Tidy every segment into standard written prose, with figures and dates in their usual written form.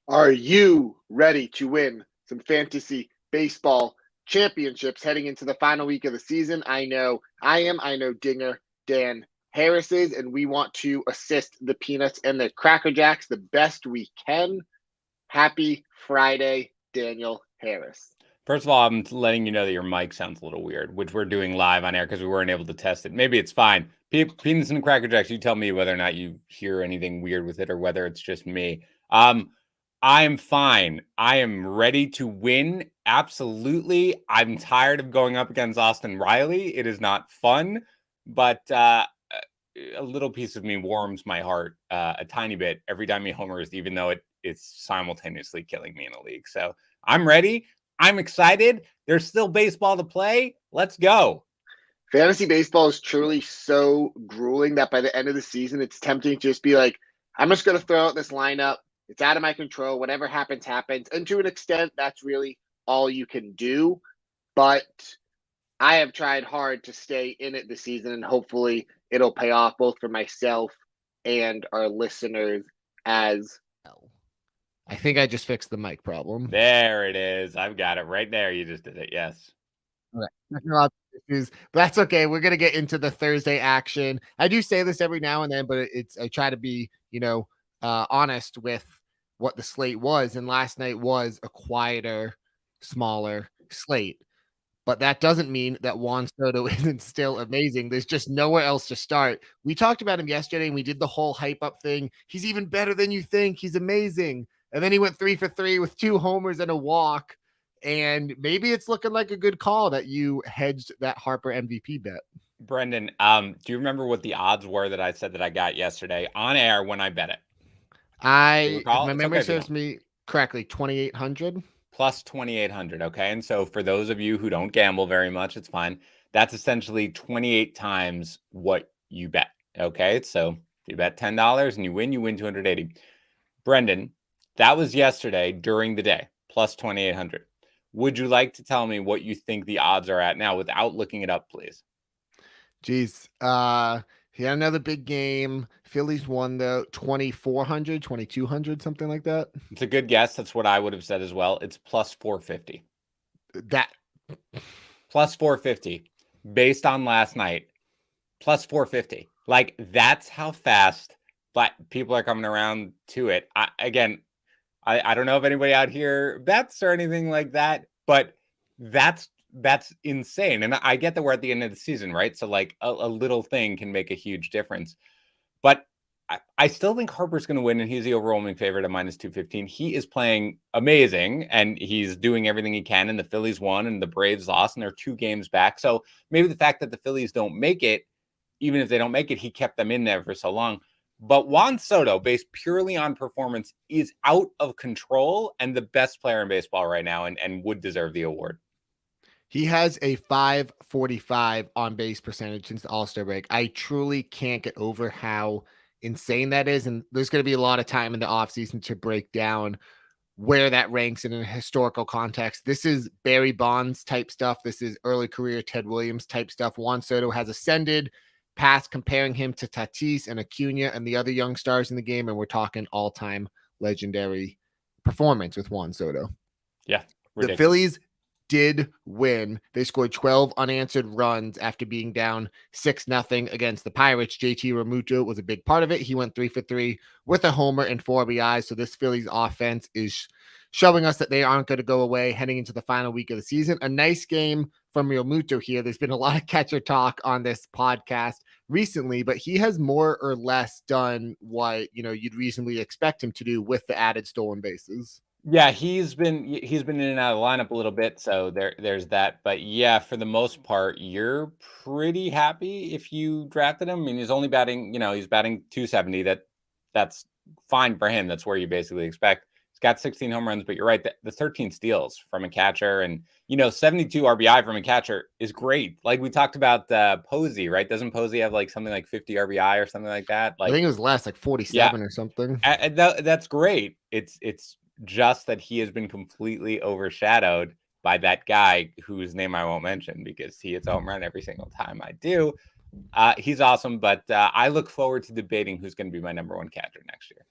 Are you ready to win some fantasy baseball championships heading into the final week of the season? I know I am. I know Dinger Dan Harris is, and we want to assist the Peanuts and the Cracker Jacks the best we can. Happy Friday, Daniel Harris. First of all, I'm letting you know that your mic sounds a little weird, which we're doing live on air because we weren't able to test it. Maybe it's fine. Peanuts and Cracker Jacks, you tell me whether or not you hear anything weird with it or whether it's just me. I am fine. I am ready to win. Absolutely. I'm tired of going up against Austin Riley. It is not fun, but a little piece of me warms my heart a tiny bit every time he homers, even though it's simultaneously killing me in a league. So I'm ready. I'm excited. There's still baseball to play. Let's go. Fantasy baseball is truly so grueling that by the end of the season, it's tempting to just be like, I'm just going to throw out this lineup. It's out of my control. Whatever happens, happens. And to an extent, that's really all you can do. But I have tried hard to stay in it this season, and hopefully it'll pay off both for myself and our listeners as well. I think I just fixed the mic problem. There it is. I've got it right there. You just did it. Yes. Right. That's okay. We're gonna get into the Thursday action. I do say this every now and then, but I try to be, honest with what the slate was. And last night was a quieter, smaller slate. But that doesn't mean that Juan Soto isn't still amazing. There's just nowhere else to start. We talked about him yesterday and we did the whole hype up thing. He's even better than you think. He's amazing. And then he went 3 for 3 with 2 homers and a walk. And maybe it's looking like a good call that you hedged that Harper MVP bet. Brendan, do you remember what the odds were that I said that I got yesterday on air when I bet it? If my memory serves me correctly, 2,800. Plus 2,800, okay? And so for those of you who don't gamble very much, it's fine. That's essentially 28 times what you bet, okay? So if you bet $10 and you win 280. Brendan, that was yesterday during the day, plus 2,800. Would you like to tell me what you think the odds are at now without looking it up, please? Geez. He had another big game. Phillies won though 2,400, 2,200, something like that. It's a good guess. That's what I would have said as well. It's plus 450. That plus 450 based on last night. Plus 450. Like that's how fast people are coming around to it. I don't know if anybody out here bets or anything like that, but that's insane. And I get that we're at the end of the season, right? So like a little thing can make a huge difference. But I still think Harper's going to win, and he's the overwhelming favorite at minus 215. He is playing amazing, and he's doing everything he can. And the Phillies won, and the Braves lost, and they're 2 games back. So maybe the fact that the Phillies don't make it, even if they don't make it, he kept them in there for so long. But Juan Soto, based purely on performance, is out of control and the best player in baseball right now, and would deserve the award. He has a 545 on base percentage since the All-Star break. I truly can't get over how insane that is. And there's going to be a lot of time in the offseason to break down where that ranks in a historical context. This is Barry Bonds type stuff. This is early career Ted Williams type stuff. Juan Soto has ascended past comparing him to Tatis and Acuna and the other young stars in the game. And we're talking all-time legendary performance with Juan Soto. Yeah. Ridiculous. The Phillies did win. They scored 12 unanswered runs after being down 6-0 against the Pirates. JT Realmuto was a big part of it. He went 3 for 3 with a homer and 4 RBIs. So this Phillies offense is showing us that they aren't going to go away heading into the final week of the season. A nice game from Realmuto here. There's been a lot of catcher talk on this podcast recently, but he has more or less done what, you'd reasonably expect him to do with the added stolen bases. Yeah, he's been in and out of the lineup a little bit, so there's that. But yeah, for the most part, you're pretty happy if you drafted him. I mean, he's only batting, he's batting 270. That's fine for him. That's where you basically expect. He's got 16 home runs, but you're right. The 13 steals from a catcher and 72 RBI from a catcher is great. Like we talked about Posey, right? Doesn't Posey have like something like 50 RBI or something like that? Like I think it was less, like 47 or something. That's great. It's just that he has been completely overshadowed by that guy whose name I won't mention because he hits a home run every single time I do. He's awesome, but I look forward to debating who's going to be my number 1 catcher next year.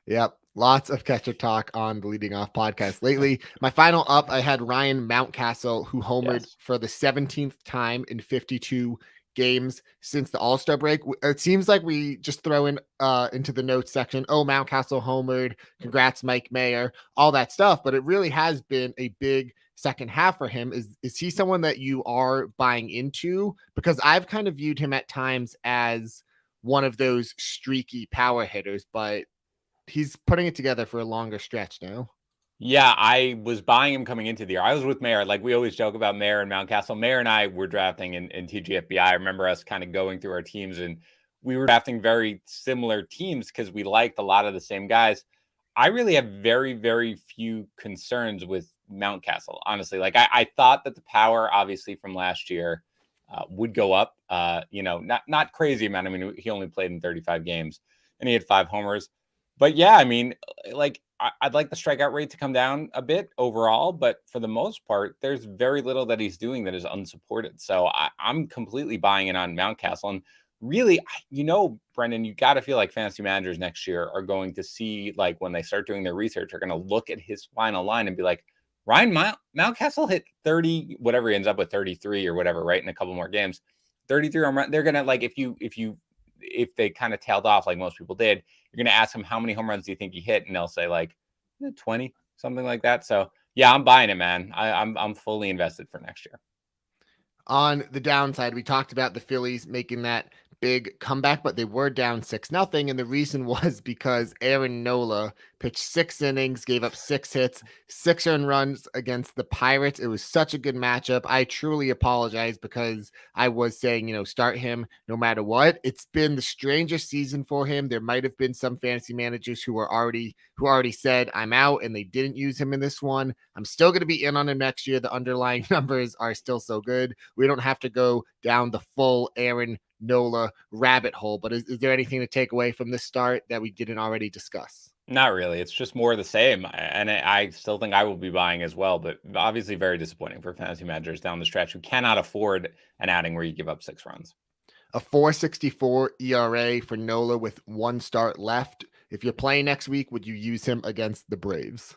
Yep. Lots of catcher talk on the Leading Off podcast lately. My final up, I had Ryan Mountcastle, who homered Yes. for the 17th time in 52 games since the All-Star break. It seems like we just throw in into the notes section, oh, Mountcastle homered, congrats, Mike Mayer, all that stuff. But it really has been a big second half for him. Is he someone that you are buying into? Because I've kind of viewed him at times as one of those streaky power hitters, but he's putting it together for a longer stretch now. Yeah, I was buying him coming into the year. I was with Mayor. Like we always joke about Mayor and Mountcastle. Mayor and I were drafting in TGFBI. I remember us kind of going through our teams, and we were drafting very similar teams because we liked a lot of the same guys. I really have very, very few concerns with Mountcastle, honestly. Like I thought that the power, obviously, from last year would go up. Not crazy amount. I mean, he only played in 35 games, and he had 5 homers. But yeah, I mean, like I'd like the strikeout rate to come down a bit overall, but for the most part, there's very little that he's doing that is unsupported. So I'm completely buying it on Mountcastle. And really, Brendan, you got to feel like fantasy managers next year are going to see, like when they start doing their research, are going to look at his final line and be like, Ryan Mountcastle hit 30, whatever he ends up with, 33 or whatever, right, in a couple more games. 33 home run. They're gonna, like, if they kind of tailed off like most people did, you're going to ask them how many home runs do you think he hit, and they'll say like 20, something like that. So yeah, I'm buying it, man. I'm fully invested for next year. On the downside, we talked about the Phillies making that big comeback, but they were down 6-0. And the reason was because Aaron Nola pitched 6 innings, gave up 6 hits, 6 earned runs against the Pirates. It was such a good matchup. I truly apologize because I was saying, start him no matter what. It's been the strangest season for him. There might have been some fantasy managers who already said I'm out and they didn't use him in this one. I'm still going to be in on him next year. The underlying numbers are still so good. We don't have to go down the full Aaron Nola rabbit hole, but is there anything to take away from this start that we didn't already discuss? Not really. It's just more of the same. And I still think I will be buying as well, but obviously very disappointing for fantasy managers down the stretch who cannot afford an outing where you give up 6 runs. A 4.64 ERA for Nola with 1 start left. If you're playing next week, would you use him against the Braves?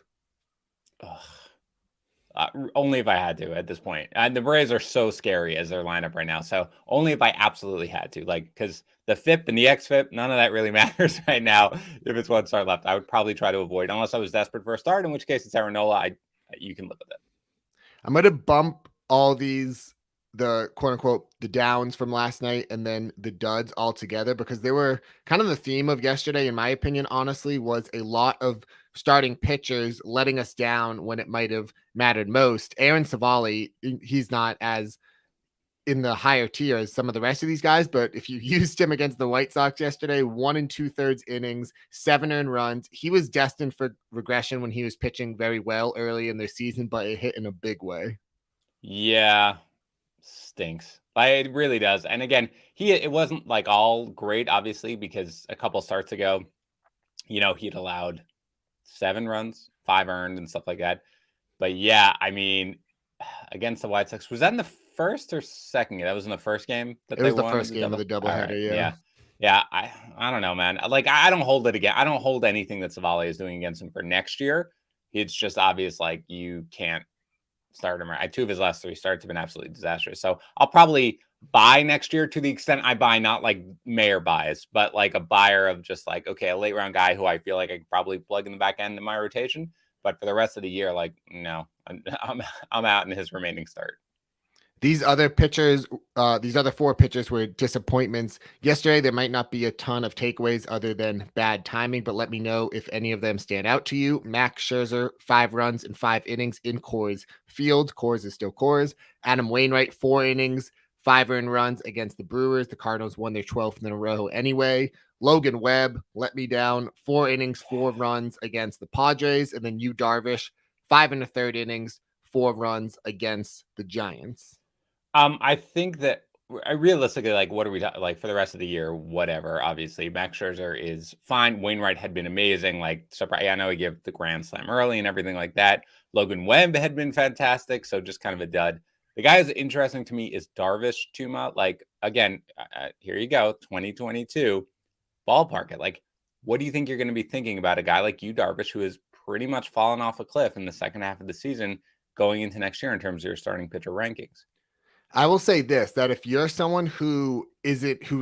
Only if I had to at this point. And the Braves are so scary as their lineup right now. So only if I absolutely had to, because the FIP and the XFIP, none of that really matters right now. If it's 1 start left, I would probably try to avoid, unless I was desperate for a start, in which case it's Aaron Nola. You can live with it. I'm going to bump all these, the quote unquote, the downs from last night and then the duds all together, because they were kind of the theme of yesterday, in my opinion, honestly, was a lot of starting pitchers letting us down when it might have mattered most. Aaron Savali, he's not as in the higher tier as some of the rest of these guys, but if you used him against the White Sox yesterday, 1 2/3 innings, 7 earned runs, he was destined for regression when he was pitching very well early in the season, but it hit in a big way. Yeah, stinks. It really does. And again, it wasn't like all great, obviously, because a couple starts ago, he'd allowed 7 runs, 5 earned, and stuff like that. But yeah, I mean, against the White Sox, was that in the first or second game? That was in the first game that it was the first game of the doubleheader. Right. Yeah. I don't know, man. Like, I don't hold it again. I don't hold anything that Savali is doing against him for next year. It's just obvious, like, you can't start him right. 2 of his last 3 starts have been absolutely disastrous. So I'll probably buy next year, to the extent I buy, not like Mayor buys, but like a buyer of just like, okay, a late round guy who I feel like I could probably plug in the back end of my rotation. But for the rest of the year, like, no, I'm out in his remaining start. These other pitchers, these other 4 pitchers were disappointments. Yesterday, there might not be a ton of takeaways other than bad timing, but let me know if any of them stand out to you. Max Scherzer, 5 runs in 5 innings in Coors Field. Coors is still Coors. Adam Wainwright, 4 innings, 5 earned runs against the Brewers. The Cardinals won their 12th in a row anyway. Logan Webb let me down, 4 innings, 4 runs against the Padres. And then Yu Darvish, 5 1/3 innings, 4 runs against the Giants. I think that realistically, like, what are we like for the rest of the year? Whatever. Obviously, Max Scherzer is fine. Wainwright had been amazing. Like, surprise. I know he gave the grand slam early and everything like that. Logan Webb had been fantastic. So just kind of a dud. The guy who's interesting to me is Darvish Tuma. Like, again, here you go, 2022, ballpark it. Like, what do you think you're going to be thinking about a guy like you, Darvish, who has pretty much fallen off a cliff in the second half of the season going into next year in terms of your starting pitcher rankings? I will say this, that if you're someone who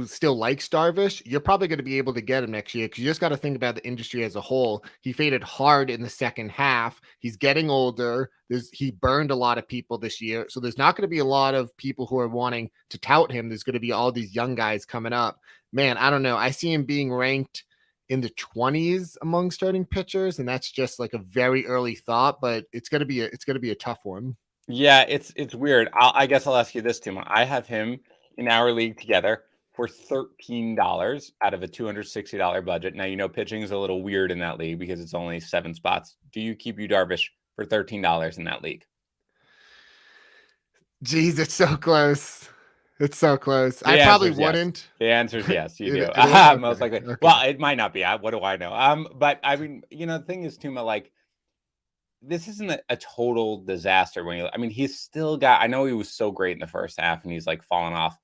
still likes Darvish, you're probably going to be able to get him next year because you just got to think about the industry as a whole. He faded hard in the second half. He's getting older. He burned a lot of people this year. So there's not going to be a lot of people who are wanting to tout him. There's going to be all these young guys coming up. Man, I don't know. I see him being ranked in the 20s among starting pitchers, and that's just like a very early thought, but it's going to be a tough one. Yeah, it's weird. I guess I'll ask you this, Tuma. I have him in our league together for $13 out of a $260 budget. Now, you know, pitching is a little weird in that league because it's only 7 spots. Do you keep you Darvish for $13 in that league? Jeez, it's so close. It's so close. The I probably answer's yes. wouldn't. The answer is yes, you do. Okay, Most likely. okay. Well, it might not be. What do I know? But I mean, you know, the thing is, Tuma, like, this isn't a total disaster he's still got, I know he was so great in the first half and he's like fallen off.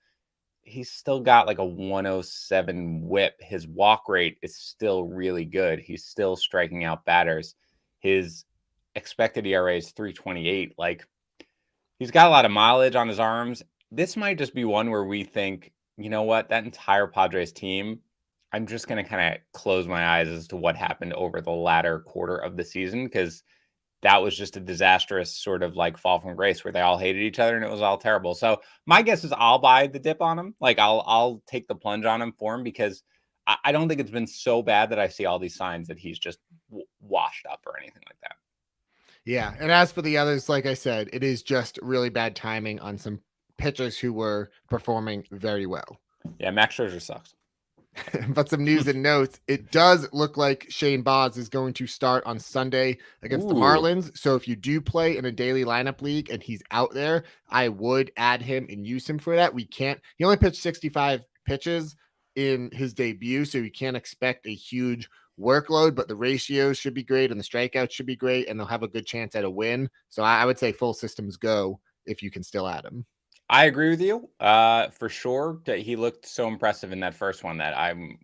He's still got like a 107 whip. His walk rate is still really good. He's still striking out batters. His expected ERA is 3.28. Like, he's got a lot of mileage on his arms. This might just be one where we think, you know what, that entire Padres team, I'm just going to kind of close my eyes as to what happened over the latter quarter of the season, because that was just a disastrous sort of like fall from grace where they all hated each other and it was all terrible. So my guess is I'll buy the dip on him. Like, I'll take the plunge on him for him, because I don't think it's been so bad that I see all these signs that he's just washed up or anything like that. Yeah. And as for the others, like I said, it is just really bad timing on some pitchers who were performing very well. Yeah, Max Scherzer sucks. But some news and notes. It does look like Shane Baz is going to start on Sunday against the Marlins. So if you do play in a daily lineup league and he's out there, I would add him and use him for that. He only pitched 65 pitches in his debut, so you can't expect a huge workload, but the ratios should be great and the strikeouts should be great, and they'll have a good chance at a win. So I would say full systems go if you can still add him. I agree with you for sure. That he looked so impressive in that first one that I'm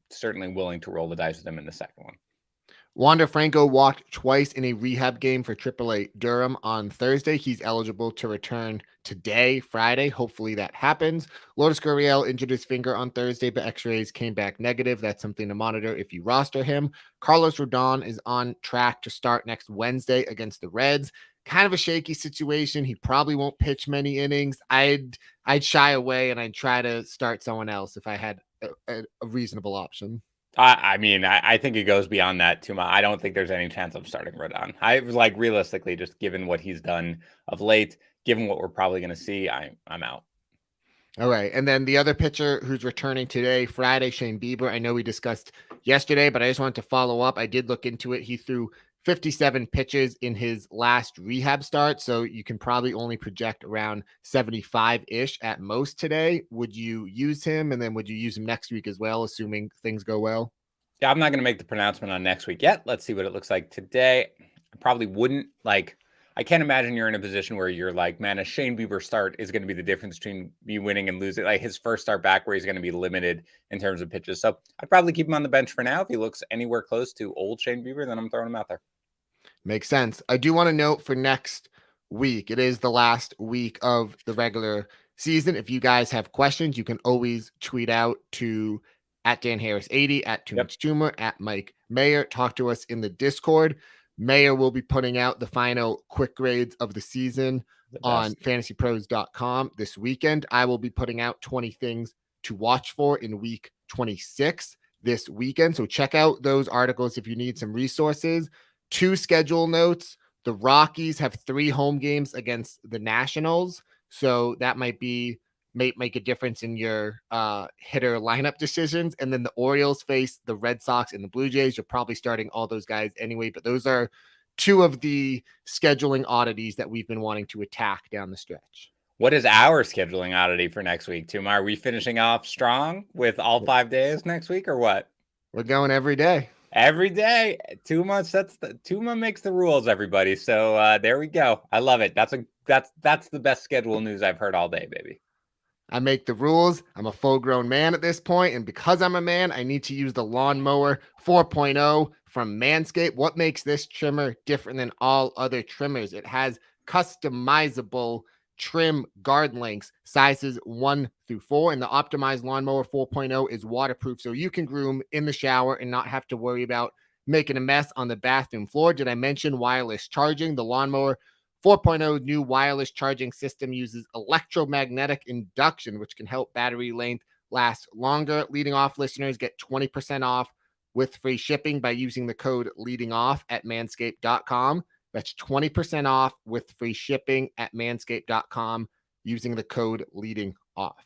certainly willing to roll the dice with him in the second one. Wander Franco walked twice in a rehab game for AAA Durham on Thursday. He's eligible to return today, Friday. Hopefully that happens. Lourdes Gurriel injured his finger on Thursday, but x-rays came back negative. That's something to monitor if you roster him. Carlos Rodon is on track to start next Wednesday against the Reds. Kind of a shaky situation. He probably won't pitch many innings. I'd shy away and I'd try to start someone else if I had a reasonable option. I think it goes beyond that, Tuma. I don't think there's any chance of starting Rodon. I was like, realistically, just given what he's done of late, given what we're probably going to see, I'm out. All right. And then the other pitcher who's returning today, Friday, Shane Bieber. I know we discussed yesterday, but I just wanted to follow up. I did look into it. He threw 57 pitches in his last rehab start, so you can probably only project around 75-ish at most today. Would you use him, and then would you use him next week as well, assuming things go well? Yeah, I'm not going to make the pronouncement on next week yet. Let's see what it looks like today. I probably wouldn't. Like, I can't imagine you're in a position where you're like, man, a Shane Bieber start is going to be the difference between me winning and losing. Like, his first start back where he's going to be limited in terms of pitches. So I'd probably keep him on the bench for now. If he looks anywhere close to old Shane Bieber, then I'm throwing him out there. Makes sense. I do want to note for next week, it is the last week of the regular season. If you guys have questions, you can always tweet out to at Dan Harris 80, at Too Much Tumor, at Mike Mayer. Talk to us in the Discord. Mayer will be putting out the final quick grades of the season on FantasyPros.com this weekend. I will be putting out 20 things to watch for in week 26 this weekend. So check out those articles if you need some resources. 2 schedule notes. The Rockies have 3 home games against the Nationals. So that might make a difference in your hitter lineup decisions. And then the Orioles face the Red Sox and the Blue Jays. You're probably starting all those guys anyway, but those are 2 of the scheduling oddities that we've been wanting to attack down the stretch. What is our scheduling oddity for next week, Tuma? Are we finishing off strong with all 5 days next week or what? We're going every day. Every day. Tuma makes the rules, everybody. So there we go. I love it. That's the best schedule news I've heard all day, baby. I make the rules. I'm a full-grown man at this point, and because I'm a man, I need to use the Lawnmower 4.0 from Manscaped. What makes this trimmer different than all other trimmers? It has customizable trim guard lengths, sizes 1 through 4, and the optimized Lawnmower 4.0 is waterproof, so you can groom in the shower and not have to worry about making a mess on the bathroom floor. Did I mention wireless charging? The Lawnmower 4.0 new wireless charging system uses electromagnetic induction, which can help battery length last longer. Leading off listeners get 20% off with free shipping by using the code leading off at manscaped.com. That's 20% off with free shipping at manscaped.com using the code leading off.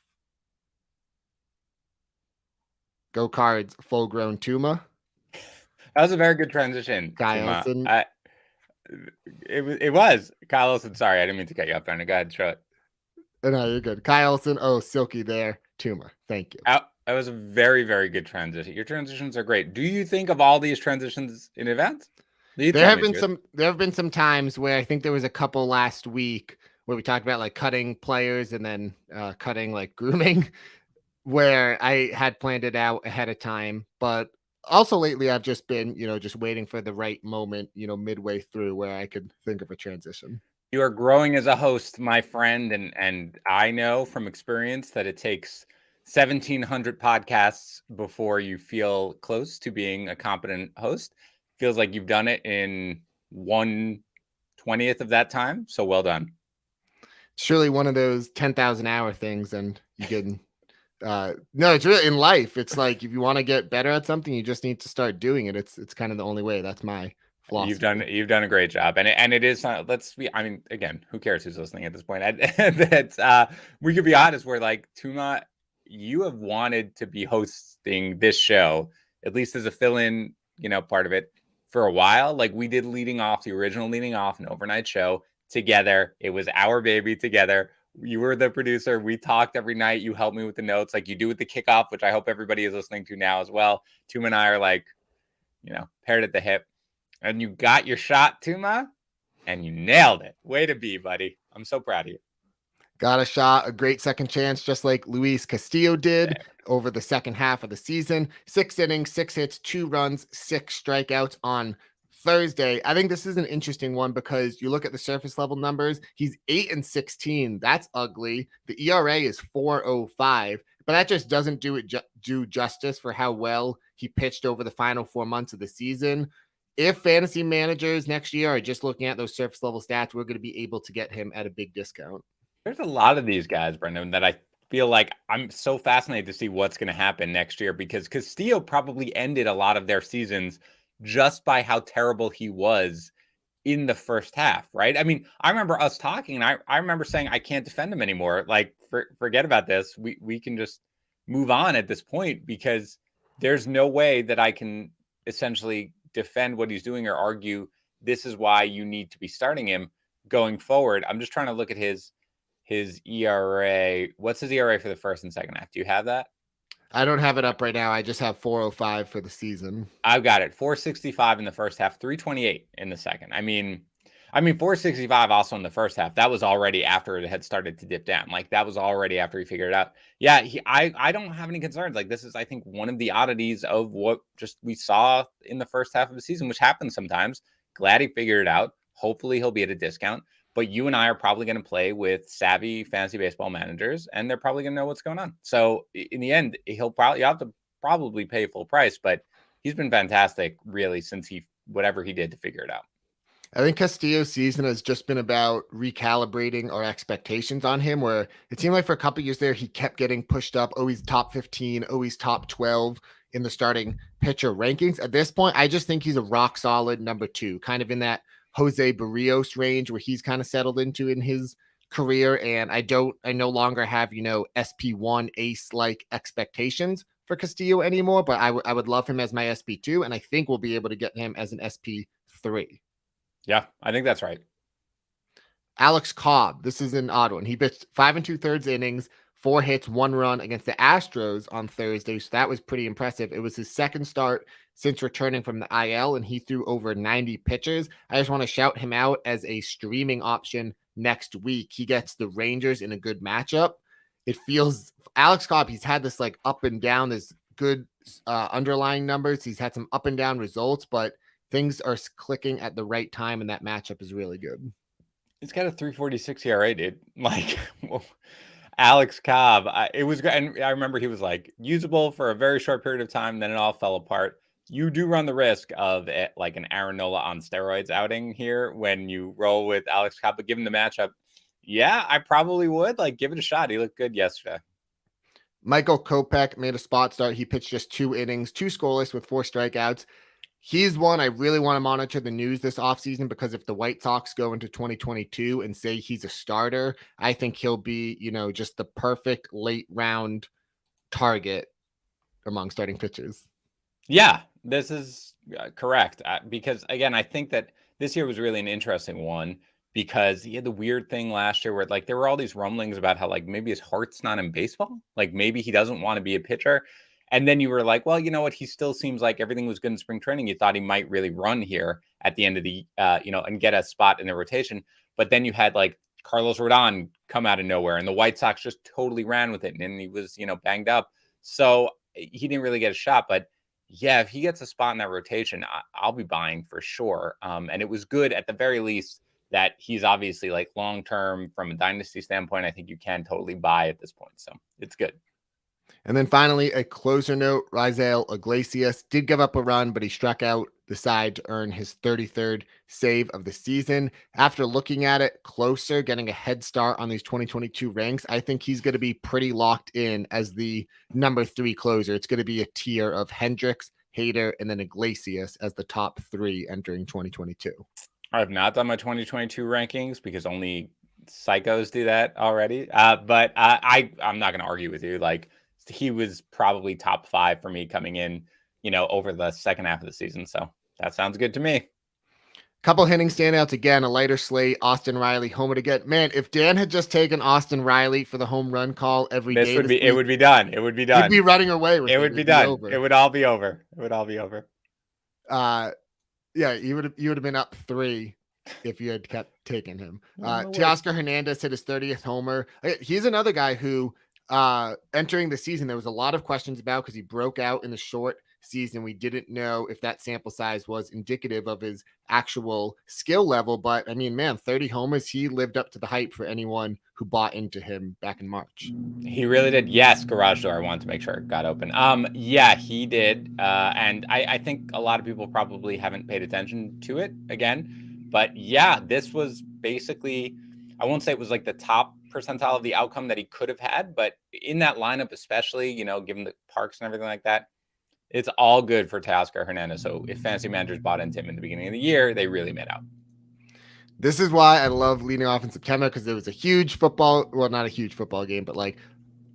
Go Cards, full grown Tuma. That was a very good transition. Kyle Tuma. It was Kyle Olsen. Sorry, I didn't mean to cut you off, Brandon. Go ahead, show it. No, you're good. Kyle Olsen. Oh, silky there. Tuma. Thank you. That was a very, very good transition. Your transitions are great. Do you think of all these transitions in advance? There have been some times where I think there was a couple last week where we talked about like cutting players and then cutting like grooming, where I had planned it out ahead of time. But also lately, I've just been, just waiting for the right moment, midway through where I could think of a transition. You are growing as a host, my friend, and I know from experience that it takes 1,700 podcasts before you feel close to being a competent host. Feels like you've done it in 1/20th of that time. So well done. Surely one of those 10,000 hour things, and you can. No, it's really in life. It's like if you want to get better at something, you just need to start doing it. It's kind of the only way. That's my philosophy. You've done a great job, and it is. Let's be. I mean, again, who cares who's listening at this point? We could be honest. We're like, Tuma, you have wanted to be hosting this show, at least as a fill-in, part of it for a while. Like we did the original leading off, an overnight show together. It was our baby together. You were the producer. We talked every night. You helped me with the notes like you do with the kickoff, which I hope everybody is listening to now as well. Tuma and I are like, paired at the hip. And you got your shot, Tuma, and you nailed it. Way to be, buddy. I'm so proud of you. Got a shot, a great second chance, just like Luis Castillo did over the second half of the season. 6 innings, 6 hits, 2 runs, 6 strikeouts on Thursday. I think this is an interesting one because you look at the surface level numbers. He's 8-16. That's ugly. The ERA is 4.05, but that just doesn't do justice for how well he pitched over the final 4 months of the season. If fantasy managers next year are just looking at those surface level stats, we're going to be able to get him at a big discount. There's a lot of these guys, Brendan, that I feel like I'm so fascinated to see what's going to happen next year because Castillo probably ended a lot of their seasons just by how terrible he was in the first half, right? I mean, I remember us talking, and I remember saying, I can't defend him anymore. Like, forget about this. We can just move on at this point because there's no way that I can essentially defend what he's doing or argue this is why you need to be starting him going forward. I'm just trying to look at his ERA. What's his ERA for the first and second half? Do you have that? I don't have it up right now. I just have 4.05 for the season. I've got it. 4.65 in the first half, 3.28 in the second. I mean 4.65 also in the first half. That was already after it had started to dip down. Like that was already after he figured it out. Yeah, I don't have any concerns. Like this is, I think, one of the oddities of what just we saw in the first half of the season, which happens sometimes. Glad he figured it out. Hopefully he'll be at a discount. But you and I are probably going to play with savvy fantasy baseball managers, and they're probably going to know what's going on. So in the end, you have to probably pay full price, but he's been fantastic really since whatever he did to figure it out. I think Castillo's season has just been about recalibrating our expectations on him, where it seemed like for a couple of years there, he kept getting pushed up, always top 15, always top 12 in the starting pitcher rankings. At this point, I just think he's a rock solid number 2, kind of in that Jose Barrios range where he's kind of settled into in his career. And I no longer have, SP1 ace like expectations for Castillo anymore, but I would love him as my SP2. And I think we'll be able to get him as an SP3. Yeah, I think that's right. Alex Cobb. This is an odd one. He pitched 5 2/3 innings, 4 hits, 1 run against the Astros on Thursday. So that was pretty impressive. It was his second start since returning from the IL, and he threw over 90 pitches. I just want to shout him out as a streaming option next week. He gets the Rangers in a good matchup. it feels Alex Cobb, he's had this like up and down, this good underlying numbers. He's had some up and down results, but things are clicking at the right time, and that matchup is really good. He's got a 3.46 ERA, dude. Like, Alex Cobb, it was good. And I remember he was like usable for a very short period of time. Then it all fell apart. You do run the risk of it, like an Aaron Nola on steroids outing here when you roll with Alex Cobb. But given the matchup, yeah, I probably would like give it a shot. He looked good yesterday. Michael Kopech made a spot start. He pitched just 2 innings, 2 scoreless with 4 strikeouts. He's one I really want to monitor the news this offseason, because if the White Sox go into 2022 and say he's a starter, I think he'll be, just the perfect late round target among starting pitchers. Yeah, this is correct. Because again, I think that this year was really an interesting one, because he had the weird thing last year where like there were all these rumblings about how like maybe his heart's not in baseball. Like maybe he doesn't want to be a pitcher. And then you were like, well, you know what? He still seems like everything was good in spring training. You thought he might really run here at the end of the, and get a spot in the rotation. But then you had like Carlos Rodon come out of nowhere, and the White Sox just totally ran with it. And he was, banged up. So he didn't really get a shot. But yeah, if he gets a spot in that rotation, I'll be buying for sure. And it was good at the very least that he's obviously like long-term from a dynasty standpoint. I think you can totally buy at this point. So it's good. And then finally, a closer note, Raisel Iglesias did give up a run, but he struck out the side to earn his 33rd save of the season. After looking at it closer, getting a head start on these 2022 ranks, I think he's going to be pretty locked in as the number 3 closer. It's going to be a tier of Hendricks, Hader, and then Iglesias as the top 3 entering 2022. I have not done my 2022 rankings because only psychos do that already. But I'm not going to argue with you. Like, he was probably top 5 for me coming in, over the second half of the season. So that sounds good to me. Couple hitting standouts again, a lighter slate, Austin Riley homered again. Man, if Dan had just taken Austin Riley for the home run call every day, it would be done. It would be done. He'd be running away with it. It would be done. It would all be over. It would all be over. Yeah, you would have been up 3 if you had kept taking him. Teoscar Hernandez hit his 30th homer. He's another guy who entering the season, there was a lot of questions about, because he broke out in the short season. We didn't know if that sample size was indicative of his actual skill level, but I mean, man, 30 homers, he lived up to the hype for anyone who bought into him back in March. He really did. Yes, garage door. I wanted to make sure it got open. Yeah, he did. And I think a lot of people probably haven't paid attention to it again, but yeah, this was basically, I won't say it was like the top percentile of the outcome that he could have had, but in that lineup, especially, given the parks and everything like that, it's all good for Teoscar Hernandez. So if fantasy managers bought into him in the beginning of the year, they really made out. This is why I love leading off in September, because there was a huge football, well, not a huge football game, but like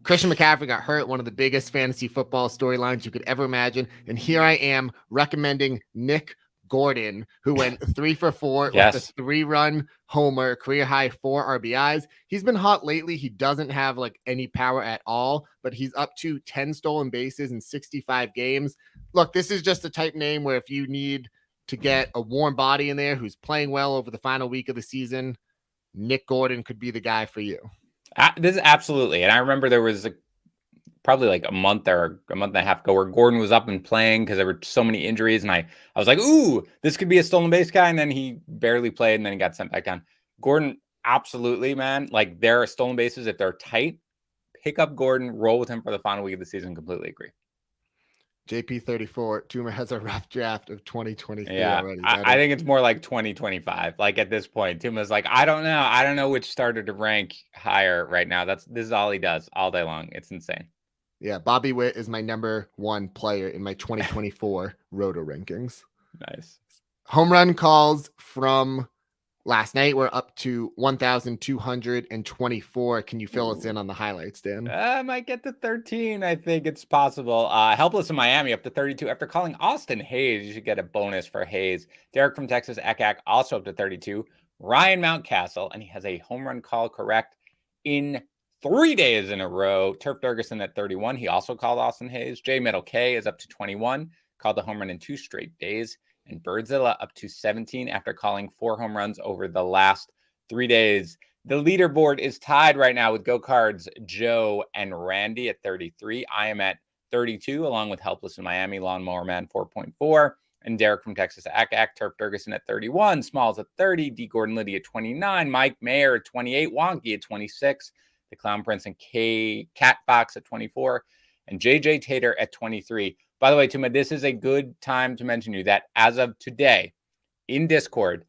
Christian McCaffrey got hurt, one of the biggest fantasy football storylines you could ever imagine. And here I am recommending Nick Gordon, who went 3 for 4 yes. with a 3-run homer, career high 4 RBIs. He's been hot lately. He doesn't have like any power at all, but he's up to 10 stolen bases in 65 games. Look, this is just the type name where if you need to get a warm body in there who's playing well over the final week of the season, Nick Gordon could be the guy for you. This is absolutely. And I remember there was probably like a month or a month and a half ago where Gordon was up and playing because there were so many injuries. And I was like, ooh, this could be a stolen base guy. And then he barely played and then he got sent back down. Gordon, absolutely, man. Like, there are stolen bases. If they're tight, pick up Gordon, roll with him for the final week of the season. Completely agree. JP34, Tuma has a rough draft of 2023 already. I think it's more like 2025. Like, at this point, Tuma's like, I don't know which starter to rank higher right now. This is all he does all day long. It's insane. Yeah, Bobby Witt is my number 1 player in my 2024 Roto rankings. Nice. Home run calls from last night were up to 1,224. Can you fill us in on the highlights, Dan? I might get to 13. I think it's possible. Helpless in Miami up to 32. After calling Austin Hayes, you should get a bonus for Hayes. Derek from Texas, Ekak, also up to 32. Ryan Mountcastle, and he has a home run call correct in 3 days in a row. Turf Durgerson at 31. He also called Austin Hayes. J Metal K is up to 21. Called the home run in 2 straight days. And Birdzilla up to 17 after calling 4 home runs over the last 3 days. The leaderboard is tied right now with Go Cards, Joe, and Randy at 33. I am at 32, along with Helpless in Miami, Lawnmower Man 4.4, and Derek from Texas, Ack, Turf Durgason at 31, Smalls at 30, D. Gordon Liddy at 29, Mike Mayer at 28, Wonky at 26, The Clown Prince and Cat Fox at 24, and JJ Tater at 23. By the way, Tuma, this is a good time to mention you that as of today, in Discord,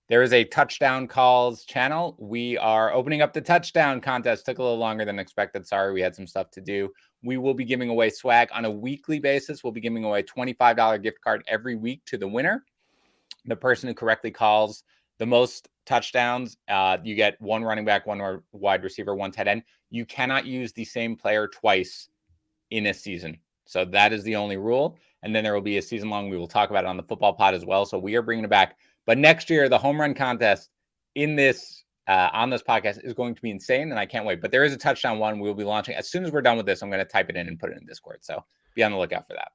there is a touchdown calls channel. We are opening up the touchdown contest. Took a little longer than expected. Sorry, we had some stuff to do. We will be giving away swag on a weekly basis. We'll be giving away a $25 gift card every week to the winner. The person who correctly calls the most touchdowns, you get one running back, one wide receiver, one tight end. You cannot use the same player twice in a season. So that is the only rule. And then there will be a season long. We will talk about it on the football pod as well. So we are bringing it back. But next year, the home run contest in this on this podcast is going to be insane, and I can't wait. But there is a touchdown one we will be launching. As soon as we're done with this, I'm going to type it in and put it in Discord. So be on the lookout for that.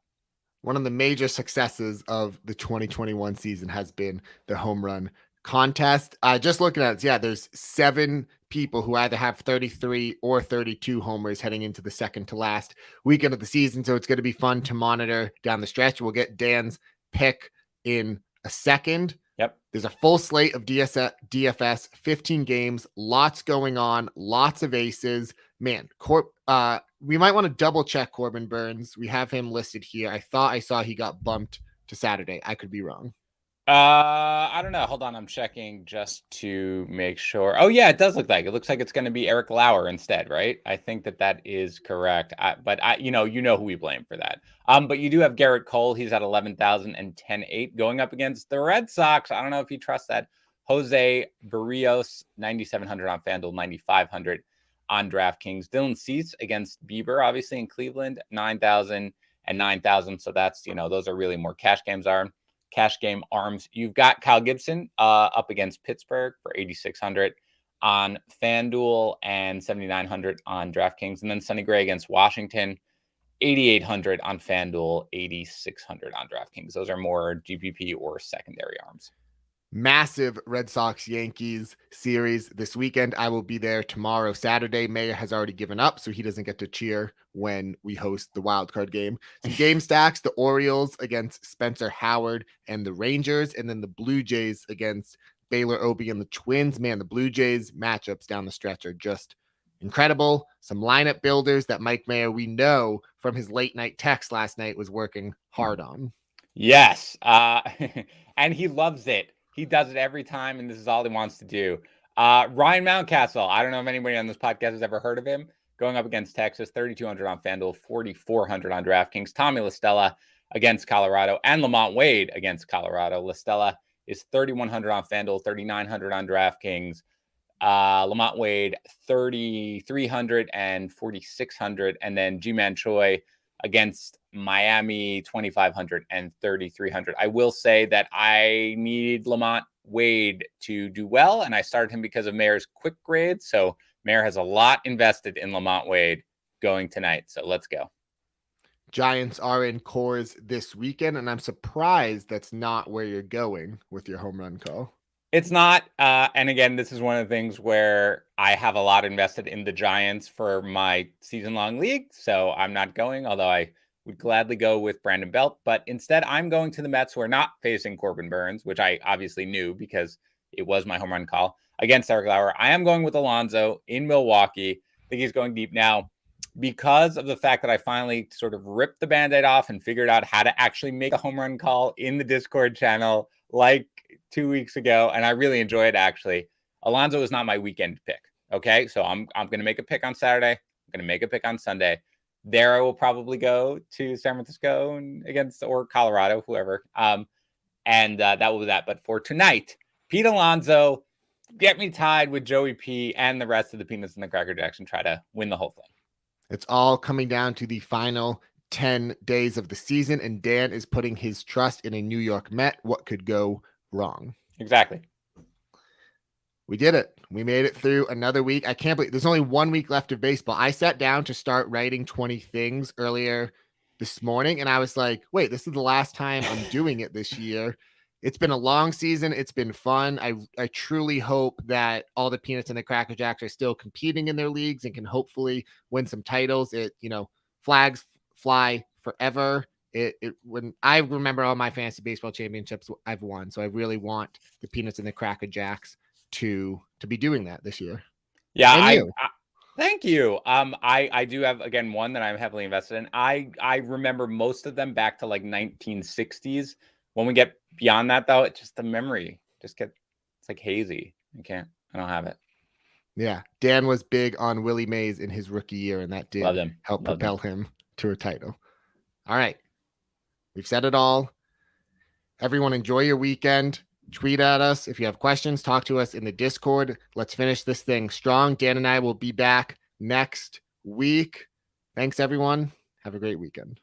One of the major successes of the 2021 season has been the home run contest. Just looking at it, yeah, there's 7 people who either have 33 or 32 homers heading into the second to last weekend of the season. So it's going to be fun to monitor down the stretch. We'll get Dan's pick in a second. Yep. There's a full slate of DFS, 15 games, lots going on, lots of aces. Man, we might want to double check Corbin Burns. We have him listed here. I thought I saw he got bumped to Saturday. I could be wrong. I don't know. Hold on. I'm checking just to make sure. Oh, yeah, it does look like. It looks like it's going to be Eric Lauer instead, right? I think that is correct. But you know who we blame for that. But you do have Garrett Cole. He's at 11,000 and 10-8 going up against the Red Sox. I don't know if you trust that. Jose Barrios, 9,700 on FanDuel, 9,500 on DraftKings. Dylan Cease against Bieber, obviously in Cleveland, 9,000 and 9,000. So that's, those are really more cash game arms. You've got Kyle Gibson up against Pittsburgh for 8,600 on FanDuel and 7,900 on DraftKings. And then Sonny Gray against Washington, 8,800 on FanDuel, 8,600 on DraftKings. Those are more GPP or secondary arms. Massive Red Sox Yankees series this weekend. I will be there tomorrow, Saturday. Mayer has already given up, so he doesn't get to cheer when we host the wild card game. Some game stacks: the Orioles against Spencer Howard and the Rangers, and then the Blue Jays against Baylor Obi and the Twins. Man, the Blue Jays matchups down the stretch are just incredible. Some lineup builders that Mike Mayer, we know from his late night text last night, was working hard on. Yes, and he loves it. He does it every time, and this is all he wants to do. Ryan Mountcastle, I don't know if anybody on this podcast has ever heard of him, going up against Texas, 3,200 on FanDuel, 4,400 on DraftKings. Tommy LaStella against Colorado, and Lamont Wade against Colorado. LaStella is 3,100 on FanDuel, 3,900 on DraftKings. Lamont Wade, 3,300 and 4,600. And then G-Man Choi against Miami, 2,500 and 3,300. I will say that I need Lamont Wade to do well, and I started him because of Mayer's quick grade. So Mayer has a lot invested in Lamont Wade going tonight. So let's go. Giants are in Coors this weekend, and I'm surprised that's not where you're going with your home run call. It's not. And again, this is one of the things where I have a lot invested in the Giants for my season-long league. So I'm not going, although I would gladly go with Brandon Belt. But instead, I'm going to the Mets, who are not facing Corbin Burns, which I obviously knew because it was my home run call, against Eric Lauer. I am going with Alonso in Milwaukee. I think he's going deep now because of the fact that I finally sort of ripped the Band-Aid off and figured out how to actually make a home run call in the Discord channel like 2 weeks ago, and I really enjoy it. Actually, Alonso is not my weekend pick. Okay, so I'm going to make a pick on Saturday. I'm going to make a pick on Sunday. There, I will probably go to San Francisco or Colorado, whoever. And that will be that. But for tonight, Pete Alonso, get me tied with Joey P and the rest of the Peanuts and the Cracker Jacks and try to win the whole thing. It's all coming down to the final 10 days of the season, and Dan is putting his trust in a New York Met. What could go wrong? Exactly. We did it. We made it through another week. I can't believe there's only 1 week left of baseball. I sat down to start writing 20 things earlier this morning, and I was like, wait, this is the last time I'm doing it this year. it's been a long season. It's been fun. I truly hope that all the Peanuts and the Cracker Jacks are still competing in their leagues and can hopefully win some titles. Flags fly forever. When I remember all my fantasy baseball championships I've won, so I really want the Peanuts and the Cracker Jacks to be doing that this year. Yeah, And thank you. I do have, again, one that I'm heavily invested in. I remember most of them back to like 1960s. When we get beyond that, though, it's just the memory it's like hazy. I don't have it. Yeah, Dan was big on Willie Mays in his rookie year, and that did help propel him to a title. All right, we've said it all. Everyone, enjoy your weekend. Tweet at us if you have questions. Talk to us in the Discord. Let's finish this thing strong. Dan and I will be back next week. Thanks, everyone. Have a great weekend.